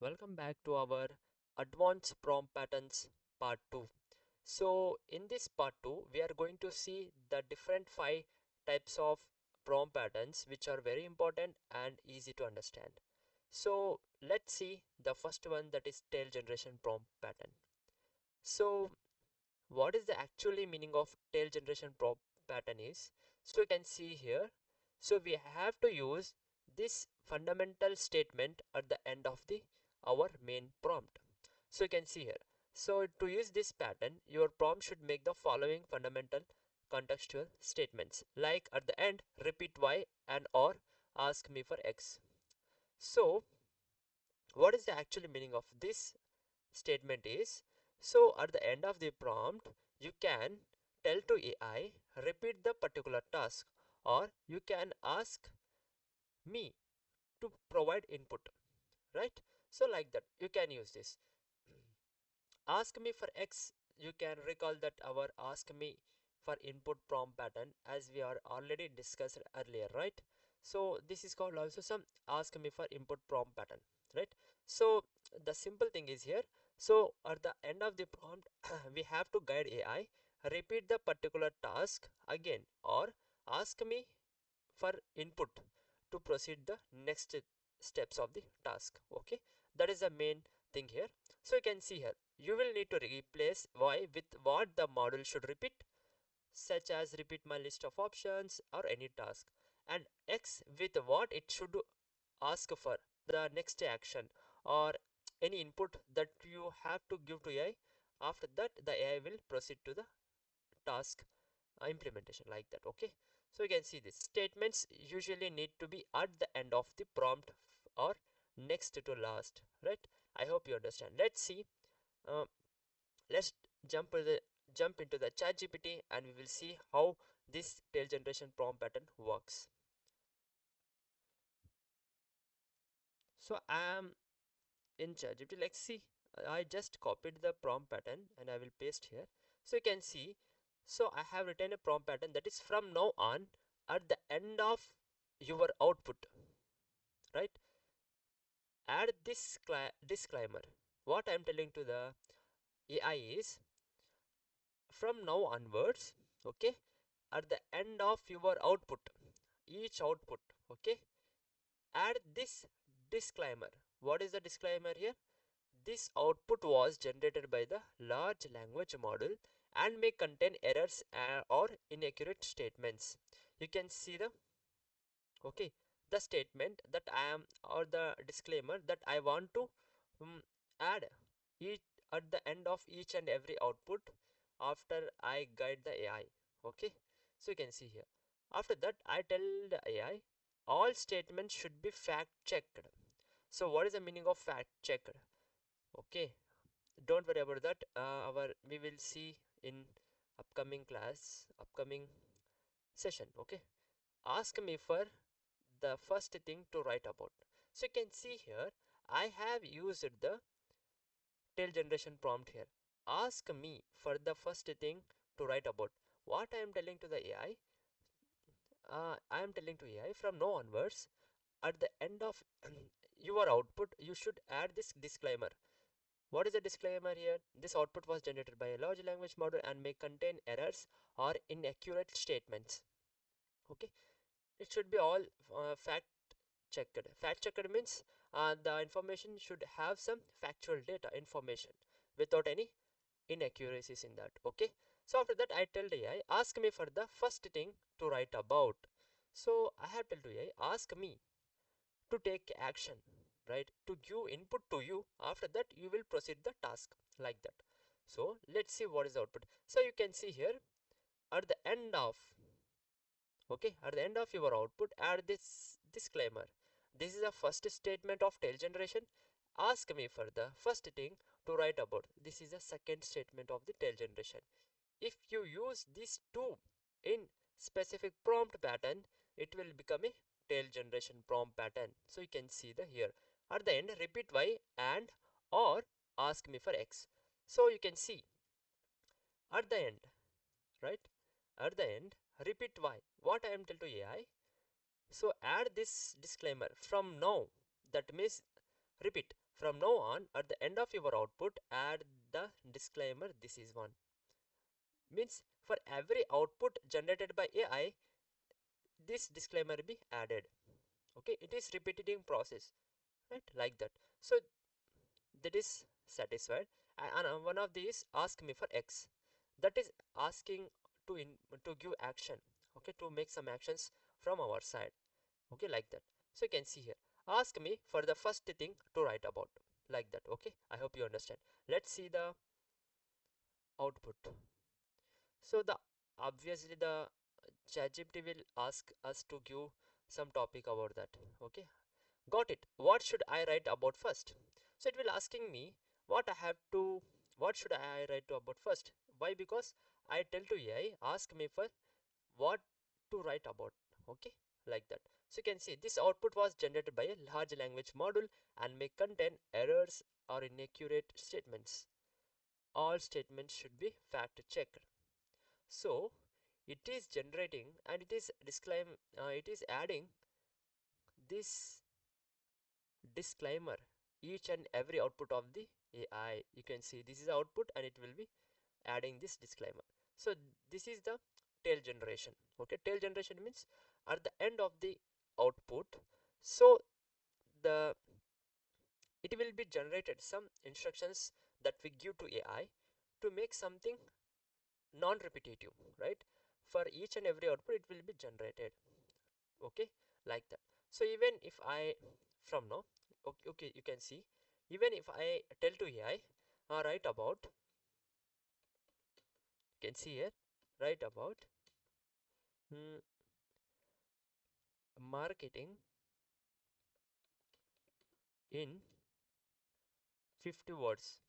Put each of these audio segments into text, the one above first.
Welcome back to our advanced prompt patterns part 2. So in this part 2 we are going to see the different 5 types of prompt patterns which are very important and easy to understand. So let's see the first one, that is tail generation prompt pattern. So what is the actually meaning of tail generation prompt pattern is, so you can see here, so we have to use this fundamental statement at the end of the our main prompt. So you can see here, so to use this pattern your prompt should make the following fundamental contextual statements, like at the end repeat y and or ask me for x. So what is the actual meaning of this statement is, so at the end of the prompt you can tell to AI repeat the particular task, or you can ask me to provide input, right? So like that you can use this. Ask me for x, you can recall that our ask me for input prompt pattern as we are already discussed earlier, right? So this is called also some ask me for input prompt pattern, right? So the simple thing is here, so at the end of the prompt we have to guide AI repeat the particular task again, or ask me for input to proceed the next steps of the task. Okay, that is the main thing here. So you can see here, you will need to replace y with what the model should repeat, such as repeat my list of options or any task, and x with what it should ask for the next action or any input that you have to give to AI. After that the AI will proceed to the task implementation, like that. Okay, so you can see this statements usually need to be at the end of the prompt or next to last, right? I hope you understand. Let's see, uh, let's jump into the chat GPT and we will see how this tail generation prompt pattern works. So I am in chat GPT. Let's see, I just copied the prompt pattern and I will paste here. So you can see, so I have written a prompt pattern that is from now on at the end of your output, right? Add this disclaimer. What I'm telling to the AI is, from now onwards, okay, at the end of your output, each output, okay, add this disclaimer. What is the disclaimer here? This output was generated by the large language model and may contain errors or inaccurate statements. You can see the, okay, the statement that I am, or the disclaimer that I want to add each at the end of each and every output after I guide the AI. Okay, so you can see here, after that I tell the AI all statements should be fact checked. So what is the meaning of fact checked? Okay, don't worry about that, our we will see in upcoming session. Okay, ask me for the first thing to write about. So you can see here, I have used the tail generation prompt here. Ask me for the first thing to write about. What I am telling to the AI, I am telling to AI from now onwards, at the end of your output, you should add this disclaimer. What is the disclaimer here? This output was generated by a large language model and may contain errors or inaccurate statements. Okay, it should be all fact checked. Fact checked means the information should have some factual data information without any inaccuracies in that. Okay, so after that I tell the AI ask me for the first thing to write about. So I have told the AI ask me to take action, right, to give input to you. After that you will proceed the task, like that. So let's see what is the output. So you can see here, at the end of, okay, at the end of your output add this disclaimer. This is the first statement of tail generation. Ask me for the first thing to write about. This is the second statement of the tail generation. If you use these two in specific prompt pattern, it will become a tail generation prompt pattern. So you can see the here, at the end repeat y and or ask me for x. So you can see at the end, right, at the end repeat y, what I am telling to AI. So add this disclaimer from now, that means repeat From now on, at the end of your output, add the disclaimer, this is one. Means for every output generated by AI, this disclaimer be added. Okay, it is repeating process, right? Like that. So that is satisfied. And one of these ask me for X. That is asking to give action. Okay, to make some actions from our side. Okay, like that. So you can see here. Ask me for the first thing to write about. Like that. Okay, I hope you understand. Let's see the output. So the obviously the ChatGPT will ask us to give some topic about that. Okay, got it. What should I write about first? So it will asking me what I have to, what should I write to about first? Why? Because I tell to AI, ask me for what to write about. Okay, like that. So you can see this output was generated by a large language model and may contain errors or inaccurate statements. All statements should be fact checked. So it is generating and it is it is adding this disclaimer each and every output of the AI. You can see this is output and it will be adding this disclaimer. So this is the tail generation. Okay, tail generation means at the end of the output, so the it will be generated some instructions that we give to AI to make something non-repetitive, right? For each and every output it will be generated. Okay, like that. So even if I from now, okay, you can see, even if I tell to AI, write about, you can see here, write about mm, marketing in 50 words.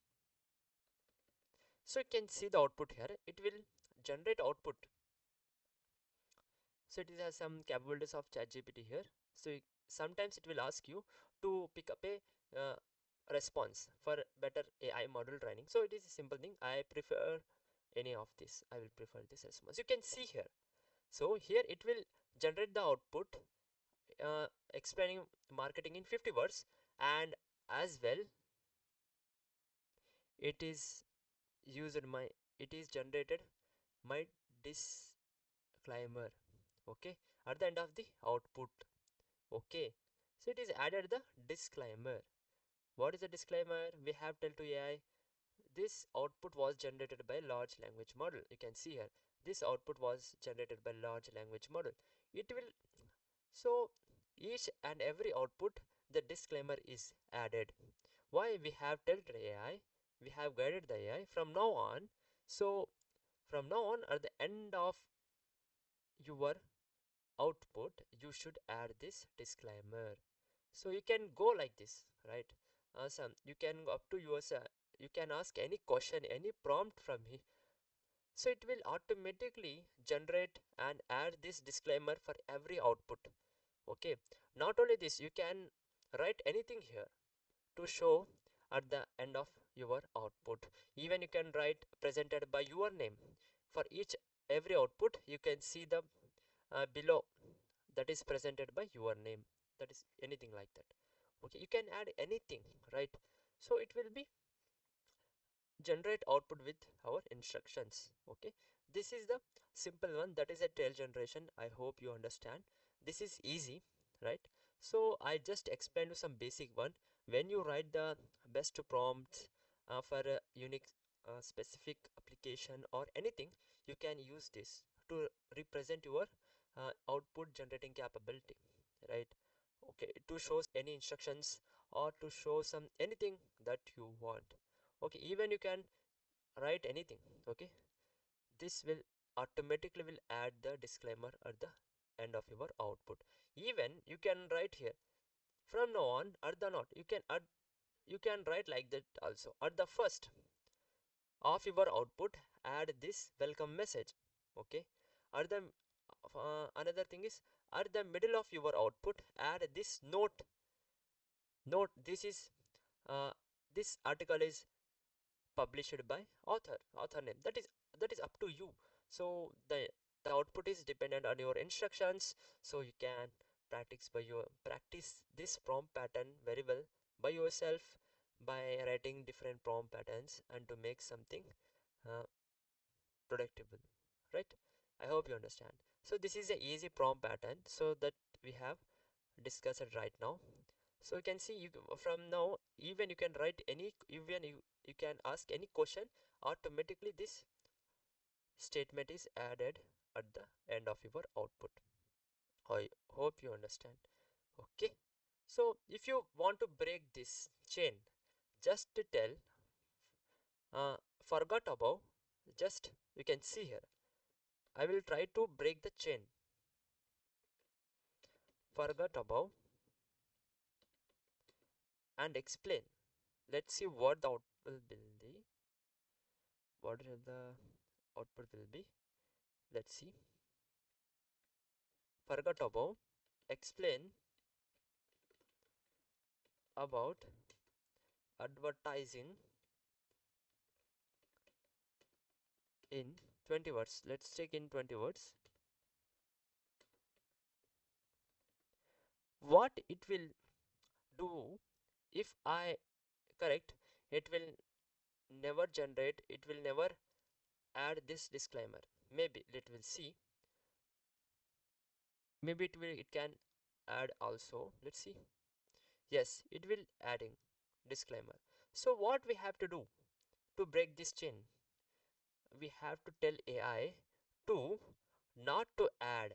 So you can see the output here, it will generate output. So it has some capabilities of ChatGPT here. So sometimes it will ask you to pick up a response for better AI model training. So it is a simple thing. I prefer any of this. I will prefer this response. You can see here. So here it will generate the output explaining marketing in 50 words, and as well it is used my it is generated my disclaimer. Okay, at the end of the output. Okay, so it is added the disclaimer. What is the disclaimer? We have tell to AI this output was generated by large language model. You can see here this output was generated by large language model. It will, so each and every output the disclaimer is added. Why we have told AI, we have guided the AI from now on. So from now on at the end of your output you should add this disclaimer. So you can go like this, right? Some you can go up to yourself, you can ask any question, any prompt from here, so it will automatically generate and add this disclaimer for every output. Okay, not only this, you can write anything here to show at the end of your output. Even you can write presented by your name for each every output. You can see the below that is presented by your name, that is anything like that. Okay, you can add anything, right? So it will be generate output with our instructions. Okay, this is the simple one, that is a tail generation. I hope you understand. This is easy, right? So I just explained you some basic one. When you write the best prompts for a unique specific application or anything, you can use this to represent your output generating capability, right? Okay, to show any instructions or to show some anything that you want. Okay, even you can write anything. Okay, this will automatically will add the disclaimer at the end of your output. Even you can write here from now on at the note, you can add, you can write like that also. At the first of your output add this welcome message. Okay, at the another thing is at the middle of your output add this note. This is this article is published by author name. That is up to you. So the output is dependent on your instructions. So you can practice this prompt pattern very well by yourself. by writing different prompt patterns and to make something uh, predictable, right? I hope you understand. So this is a easy prompt pattern so that we have discussed it right now. So you can see from now even you can write any, even you can ask any question, automatically this statement is added at the end of your output. I hope you understand. Okay. So if you want to break this chain, just to tell forgot above, just you can see here. I will try to break the chain. Forgot above and explain. Let's see what the output will be. What the output will be. Let's see. Forgot above. Explain about advertising in 20 words. Let's check in 20 words. What it will do if I correct, it will never generate, it will never add this disclaimer. Maybe let will see. Maybe it can add also. Let's see. Yes, it will adding disclaimer. So what we have to do to break this chain? We have to tell AI to not to add.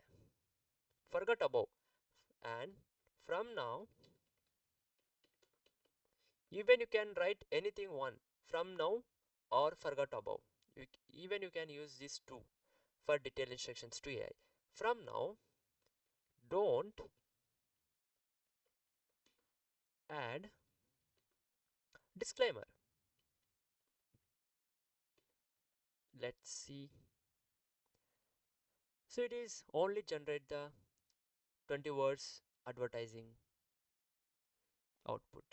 Forget about, and from now even you can write anything one from now or forget about. Even you can use these two for detailed instructions to AI. From now, don't add disclaimer. Let's see. So it is only generate the 20 words advertising output.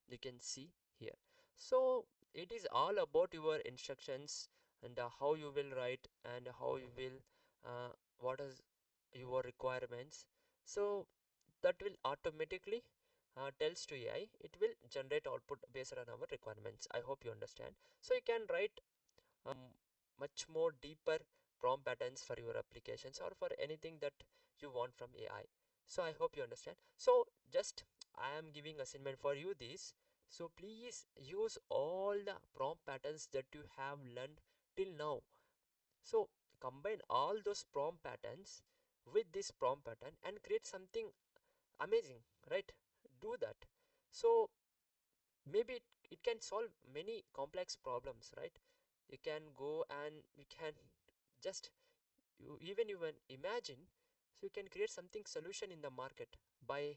You can see here. So it is all about your instructions and how you will write and how you will what is your requirements. So that will automatically tells to AI, it will generate output based on our requirements. I hope you understand. So you can write much more deeper prompt patterns for your applications or for anything that you want from AI. So I hope you understand. So just I am giving assignment for you this. So please use all the prompt patterns that you have learned till now. So combine all those prompt patterns with this prompt pattern and create something amazing, right? Do that. So maybe it can solve many complex problems, right? You can go and you can just even imagine, so you can create something solution in the market by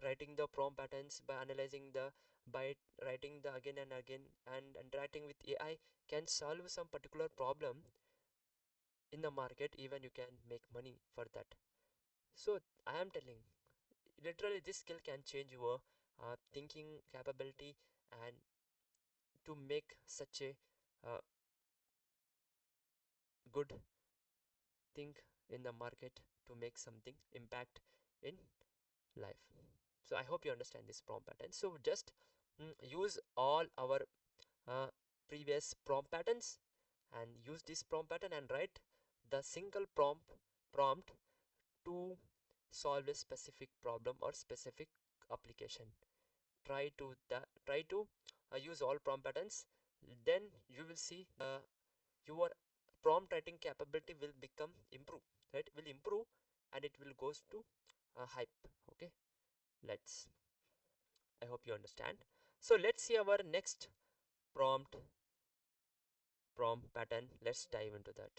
writing the prompt patterns, by analyzing the, by writing the again and again and interacting with AI can solve some particular problem in the market. Even you can make money for that. So I am telling, literally this skill can change your thinking capability and to make such a good thing in the market to make something impact in life. So I hope you understand this prompt pattern. So just use all our uh, previous prompt patterns and use this prompt pattern and write the single prompt to solve a specific problem or specific application. Try to use all prompt patterns, then you will see your prompt writing capability will become improve, right? Will improve and it will goes to hype. Okay, let's, I hope you understand. So let's see our next prompt pattern. Let's dive into that.